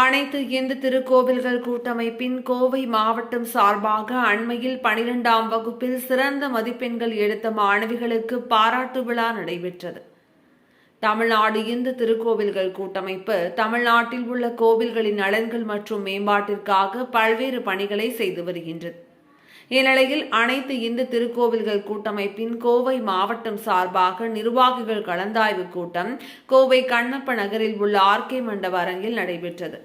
அனைத்து இந்து திருக்கோவில்கள் கூட்டமைப்பின் கோவை மாவட்டம் சார்பாக அண்மையில் 12ஆம் வகுப்பில் சிறந்த மதிப்பெண்கள் எடுத்த மாணவிகளுக்கு பாராட்டு விழா நடைபெற்றது. தமிழ்நாடு இந்து திருக்கோவில்கள் கூட்டமைப்பு தமிழ்நாட்டில் உள்ள கோவில்களின் நலன்கள் மற்றும் மேம்பாட்டிற்காக பல்வேறு பணிகளை செய்து வருகின்றது. இந்நிலையில் அனைத்து இந்து திருக்கோவில்கள் கூட்டமைப்பின் கோவை மாவட்டம் சார்பாக நிர்வாகிகள் கலந்தாய்வு கூட்டம் கோவை கண்ணப்ப நகரில் உள்ள ஆர்கே மண்டப அரங்கில் நடைபெற்றது.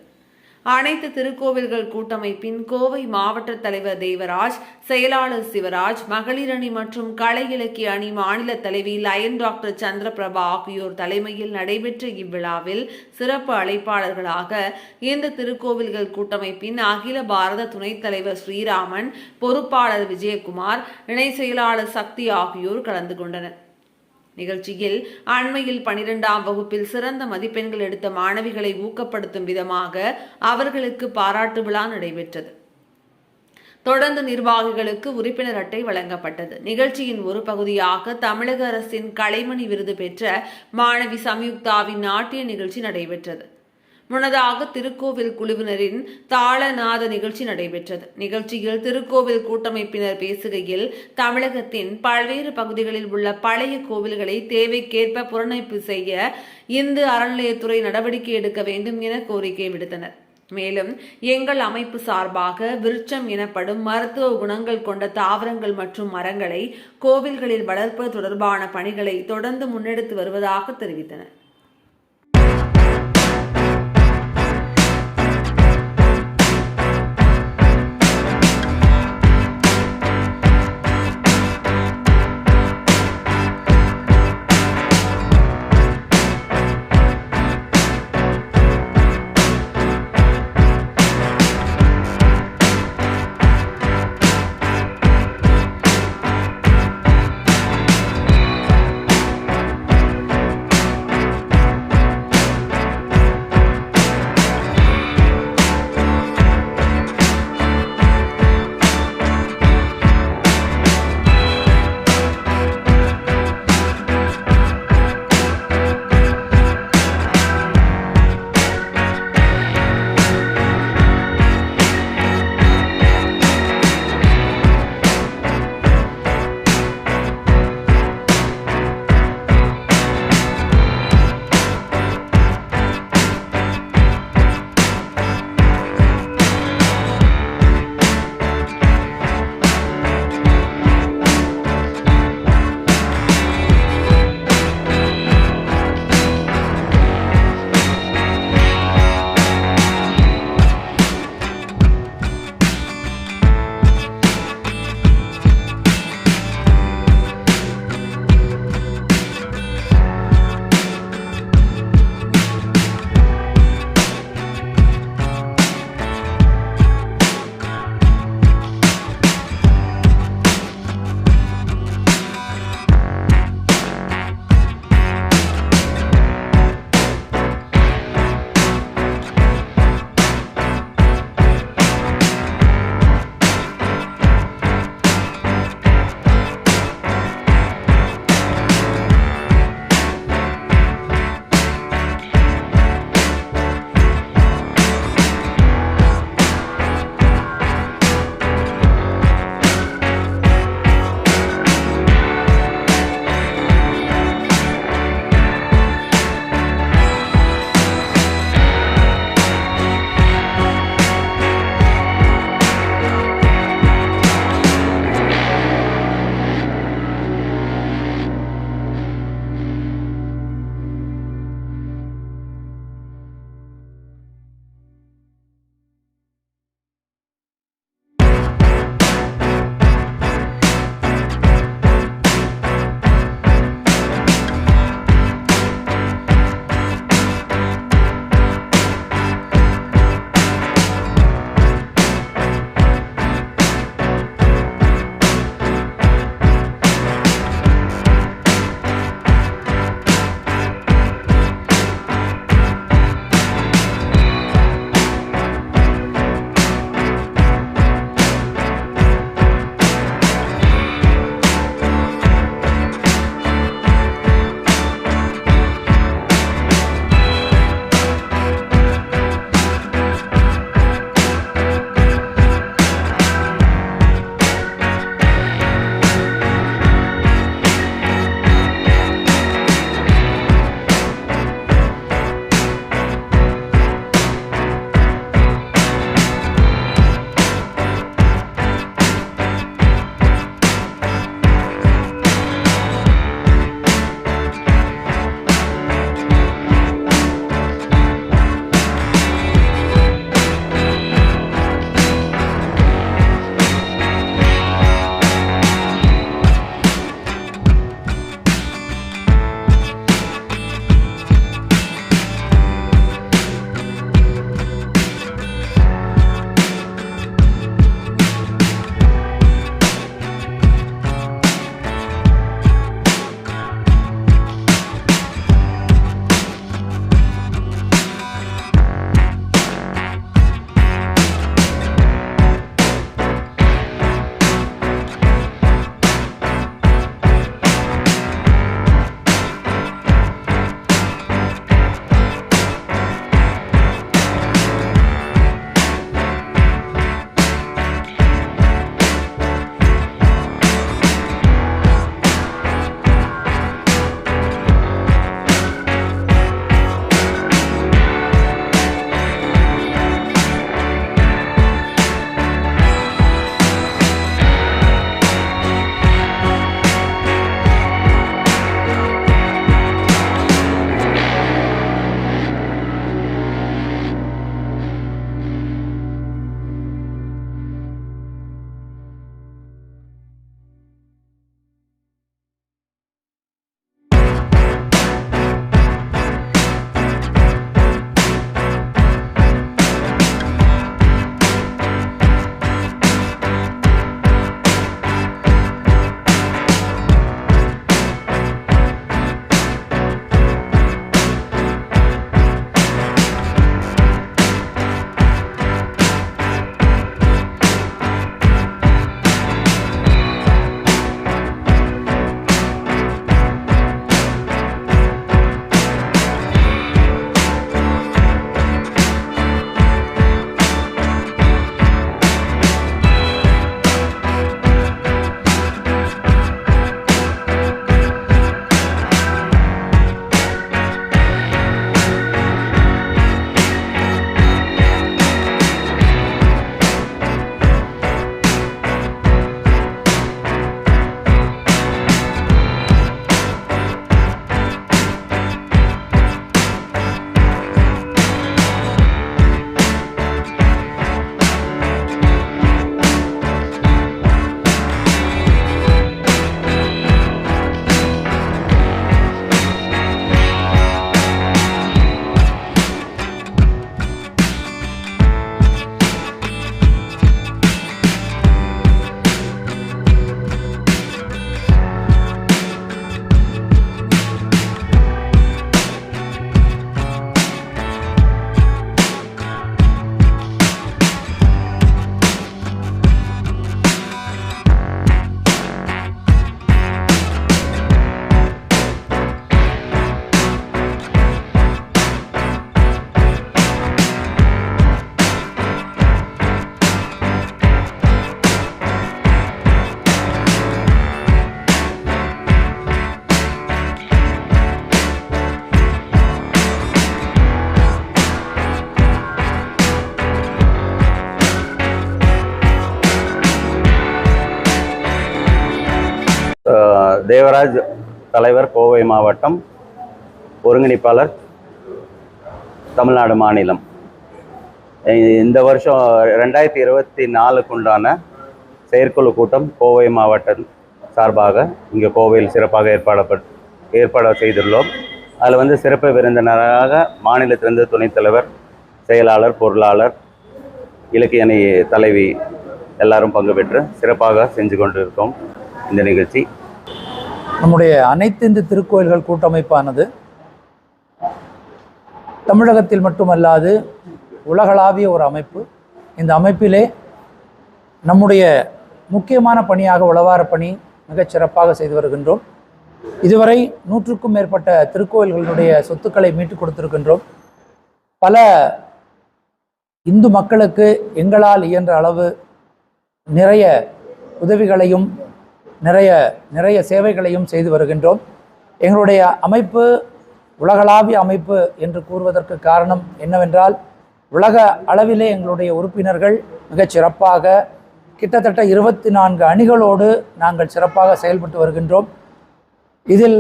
அனைத்து திருக்கோவில்கள் கூட்டமைப்பின் கோவை மாவட்ட தலைவர் தேவராஜ், செயலாளர் சிவராஜ், மகளிர் அணி மற்றும் கலை இலக்கிய அணி மாநில தலைவி லயன் டாக்டர் சந்திரபிரபா ஆகியோர் தலைமையில் நடைபெற்ற இவ்விழாவில் சிறப்பு அழைப்பாளர்களாக இந்து திருக்கோவில்கள் கூட்டமைப்பின் அகில பாரத துணைத் தலைவர் ஸ்ரீராமன், பொறுப்பாளர் விஜயகுமார், இணை செயலாளர் சக்தி ஆகியோர் கலந்து கொண்டனர். நிகழ்ச்சியில் அண்மையில் 12ஆம் வகுப்பில் சிறந்த மதிப்பெண்கள் எடுத்த மாணவிகளை ஊக்கப்படுத்தும் விதமாக அவர்களுக்கு பாராட்டு விழா நடைபெற்றது. தொடர்ந்து நிர்வாகிகளுக்கு உறுப்பினர் அட்டை வழங்கப்பட்டது. நிகழ்ச்சியின் ஒரு பகுதியாக தமிழக அரசின் கலைமணி விருது பெற்ற மாணவி சம்யுக்தாவின் நாட்டிய நிகழ்ச்சி நடைபெற்றது. முன்னதாக திருக்கோவில் குழுவினரின் தாளநாத நிகழ்ச்சி நடைபெற்றது. நிகழ்ச்சியில் திருக்கோவில் கூட்டமைப்பினர் பேசுகையில், தமிழகத்தின் பல்வேறு பகுதிகளில் உள்ள பழைய கோவில்களை தேவைக்கேற்ப புனரமைப்பு செய்ய இந்து அறநிலையத்துறை நடவடிக்கை எடுக்க வேண்டும் என கோரிக்கை விடுத்தனர். மேலும் எங்கள் அமைப்பு சார்பாக விருட்சம் எனப்படும் மருத்துவ குணங்கள் கொண்ட தாவரங்கள் மற்றும் மரங்களை கோவில்களில் வளர்ப்பது தொடர்பான பணிகளை தொடர்ந்து முன்னெடுத்து வருவதாக தெரிவித்தனர். தேவராஜ், தலைவர், கோவை மாவட்டம், ஒருங்கிணைப்பாளர், தமிழ்நாடு மாநிலம். இந்த வருஷம் 2024 உண்டான செயற்குழு கூட்டம் கோவை மாவட்டம் சார்பாக இங்கே கோவையில் சிறப்பாக ஏற்பாடு செய்துள்ளோம். அதில் சிறப்பு விருந்தினராக மாநிலத்திலிருந்து துணைத் தலைவர், செயலாளர், பொருளாளர், இலக்கிய அணி தலைவி எல்லாரும் பங்கு பெற்று சிறப்பாக செஞ்சு கொண்டிருக்கோம். இந்த நிகழ்ச்சி நம்முடைய அனைத்து இந்து திருக்கோயில்கள் கூட்டமைப்பானது தமிழகத்தில் மட்டுமல்லாது உலகளாவிய ஒரு அமைப்பு. இந்த அமைப்பிலே நம்முடைய முக்கியமான பணியாக உழவார பணி மிகச் சிறப்பாக செய்து வருகின்றோம். இதுவரை 100க்கும் மேற்பட்ட திருக்கோயில்களுடைய சொத்துக்களை மீட்டுக் கொடுத்திருக்கின்றோம். பல இந்து மக்களுக்கு எங்களால் இயன்ற அளவு நிறைய உதவிகளையும் நிறைய சேவைகளையும் செய்து வருகின்றோம். எங்களுடைய அமைப்பு உலகளாவிய அமைப்பு என்று கூறுவதற்கு காரணம் என்னவென்றால், உலக அளவிலே எங்களுடைய உறுப்பினர்கள் மிகச் சிறப்பாக கிட்டத்தட்ட 24 அணிகளோடு நாங்கள் சிறப்பாக செயல்பட்டு வருகின்றோம். இதில்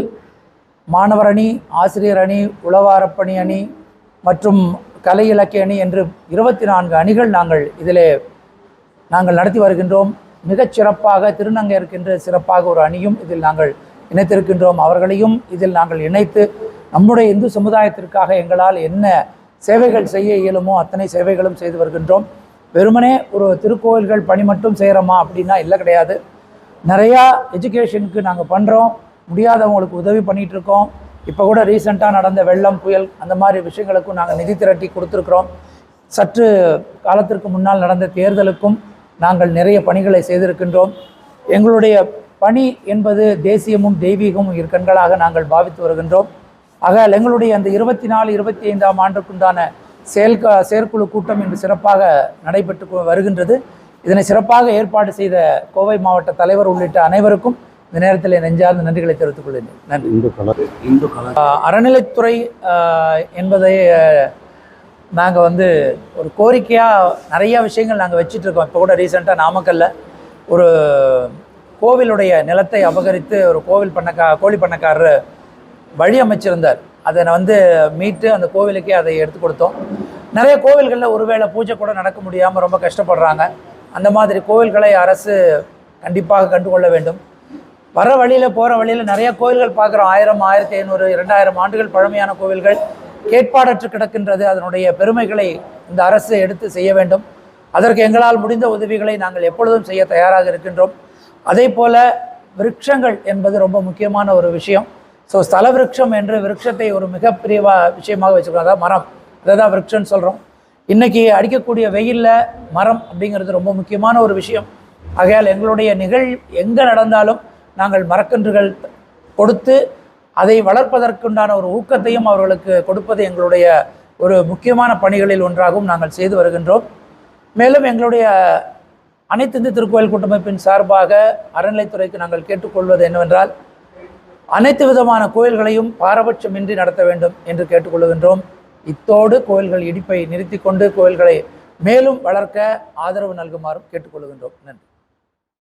மாணவர் அணி, ஆசிரியர் அணி, உழவாரப்பணி அணி மற்றும் கலை இலக்கிய அணி என்று 24 அணிகள் நாங்கள் நடத்தி வருகின்றோம். மிகச் சிறப்பாக திருநங்கையர்க்கென்று சிறப்பாக ஒரு அணியும் இதில் நாங்கள் இணைத்திருக்கின்றோம். அவர்களையும் இதில் நாங்கள் இணைத்து நம்முடைய இந்து சமுதாயத்திற்காக எங்களால் என்ன சேவைகள் செய்ய இயலுமோ அத்தனை சேவைகளும் செய்து வருகின்றோம். வெறுமனே ஒரு திருக்கோயில்கள் பணி மட்டும் செய்கிறோமா அப்படின்னா இல்லை, கிடையாது. நிறையா எஜுகேஷனுக்கு நாங்கள் பண்ணுறோம். முடியாதவங்களுக்கு உதவி பண்ணிகிட்ருக்கோம். இப்போ கூட ரீசெண்டாக நடந்த வெள்ளம், புயல் அந்த மாதிரி விஷயங்களுக்கும் நாங்கள் நிதி திரட்டி கொடுத்துருக்குறோம். சற்று காலத்திற்கு முன்னால் நடந்த தேர்தலுக்கும் நாங்கள் நிறைய பணிகளை செய்திருக்கின்றோம். எங்களுடைய பணி என்பது தேசியமும் தெய்வீகமும் இரு கண்களாக நாங்கள் பாவித்து வருகின்றோம். ஆக எங்களுடைய அந்த 24-25ஆம் ஆண்டுக்குண்டான செயற்குழு கூட்டம் இன்று சிறப்பாக நடைபெற்று வருகின்றது. இதனை சிறப்பாக ஏற்பாடு செய்த கோவை மாவட்ட தலைவர் உள்ளிட்ட அனைவருக்கும் இந்த நேரத்தில் நெஞ்சார்ந்த நன்றிகளை தெரிவித்துக் கொள்கிறேன். நன்றி. அறநிலைத்துறை என்பதை நாங்கள் ஒரு கோரிக்கையாக நிறைய விஷயங்கள் நாங்கள் வச்சிட்ருக்கோம். இப்போ கூட ரீசெண்டாக நாமக்கல்லில் ஒரு கோவிலுடைய நிலத்தை அபகரித்து ஒரு கோழி பண்ணக்காரர் வழி அமைச்சிருந்தார். அதை மீட்டு அந்த கோவிலுக்கே அதை எடுத்து கொடுத்தோம். நிறைய கோவில்களில் ஒருவேளை பூஜை கூட நடக்க முடியாமல் ரொம்ப கஷ்டப்படுறாங்க. அந்த மாதிரி கோவில்களை அரசு கண்டிப்பாக கண்டுகொள்ள வேண்டும். வர வழியில் போகிற வழியில் நிறைய கோவில்கள் பார்க்குறோம். 1000, 1500, 2000 ஆண்டுகள் பழமையான கோவில்கள் கேட்பாடற்று கிடக்கின்றது. அதனுடைய பெருமைகளை இந்த அரசு எடுத்து செய்ய வேண்டும். அதற்கு எங்களால் முடிந்த உதவிகளை நாங்கள் எப்பொழுதும் செய்ய தயாராக இருக்கின்றோம். அதே போல் விருட்சங்கள் என்பது ரொம்ப முக்கியமான ஒரு விஷயம். ஸோ ஸ்தல விருட்சம் என்று விருட்சத்தை ஒரு மிகப்பெரிய விஷயமாக வச்சுருக்கோம். அதாவது மரம், அதை தான் விருட்சம்னு சொல்கிறோம். இன்றைக்கி அடிக்கக்கூடிய வெயிலில் மரம் அப்படிங்கிறது ரொம்ப முக்கியமான ஒரு விஷயம். ஆகையால் எங்களுடைய எங்கே நடந்தாலும் நாங்கள் மரக்கன்றுகள் கொடுத்து அதை வளர்ப்பதற்குண்டான ஒரு ஊக்கத்தையும் அவர்களுக்கு கொடுப்பது எங்களுடைய ஒரு முக்கியமான பணிகளில் ஒன்றாகவும் நாங்கள் செய்து வருகின்றோம். மேலும் எங்களுடைய அனைத்து இந்து திருக்கோயில் கூட்டமைப்பின் சார்பாக அறநிலைத்துறைக்கு நாங்கள் கேட்டுக்கொள்வது என்னவென்றால், அனைத்து விதமான கோயில்களையும் பாரபட்சமின்றி நடத்த வேண்டும் என்று கேட்டுக்கொள்கின்றோம். இத்தோடு கோயில்கள் இடிப்பை நிறுத்தி கொண்டு கோயில்களை மேலும் வளர்க்க ஆதரவு நல்குமாறும் கேட்டுக்கொள்கின்றோம். நன்றி.